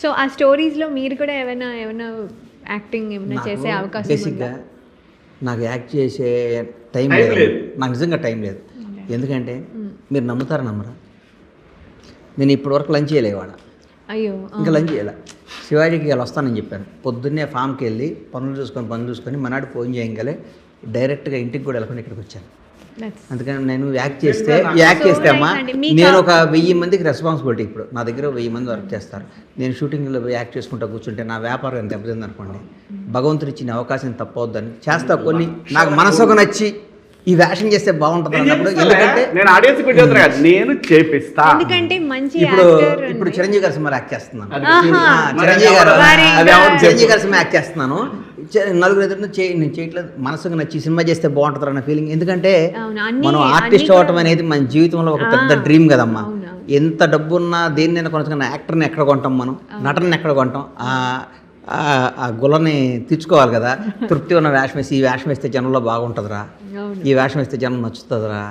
So ఆ స్టోరీస్లో మీరు కూడా ఏమైనా యాక్టింగ్ ఏమైనా చేసే అవకాశం బేసిక్గా నాకు యాక్ట్ చేసే టైం లేదు, నాకు నిజంగా టైం లేదు. ఎందుకంటే మీరు నమ్ముతారా నమ్మరా, నేను ఇప్పటివరకు లంచ్ చేయలేవాడ, అయ్యో ఇంకా లంచ్ చేయాల. శివాజీకి ఇలా వస్తానని చెప్పాను, పొద్దున్నే ఫామ్కి వెళ్ళి పనులు చూసుకొని మనాడు ఫోన్ చేయగలే డైరెక్ట్గా ఇంటికి కూడా వెళ్ళకుండా ఇక్కడికి వచ్చాను. అందుకని నేను యాక్ట్ చేస్తే అమ్మా, నేను ఒక 1000 మందికి రెస్పాన్సిబిలిటీ. ఇప్పుడు నా దగ్గర 1000 మంది వర్క్ చేస్తారు. నేను షూటింగ్లో యాక్ట్ చేసుకుంటూ కూర్చుంటే నా వ్యాపారం ఎంత దెబ్బతింది అనుకోండి. భగవంతుడు ఇచ్చిన అవకాశం తప్పవద్దని చేస్తా. కొన్ని నాకు మనసుకు నచ్చి ఈ వేషం చేస్తే బాగుంటుంది అన్నప్పుడు, ఎందుకంటే నేను ఆడియన్స్ నేను చేపిస్తా. ఎందుకంటే మంచి ఇప్పుడు చిరంజీవి గారి సినిమా యాక్ట్ చేస్తున్నాను, చిరంజీవి గారి సినిమా యాక్ట్ చేస్తున్నాను. నలుగురు ఎదురు నేను చేయట్లేదు, మనసుకు నచ్చి సినిమా చేస్తే బాగుంటుంది అన్న ఫీలింగ్. ఎందుకంటే మనం ఆర్టిస్ట్ అవ్వటం అనేది మన జీవితంలో ఒక పెద్ద డ్రీమ్ కదమ్మా. ఎంత డబ్బున్నా దేన్నైనా కొనుక్కున్న యాక్టర్ని ఎక్కడ కొంటాం, మనం నటనని ఎక్కడ కొంటాం, ఆ గులని తీర్చుకోవాలి కదా. తృప్తి ఉన్న వేషం వేసి ఈ వేషం వేస్తే జనంలో బాగుంటుందిరా, ఈ వేషం వేస్తే జనం నచ్చుతుందిరా,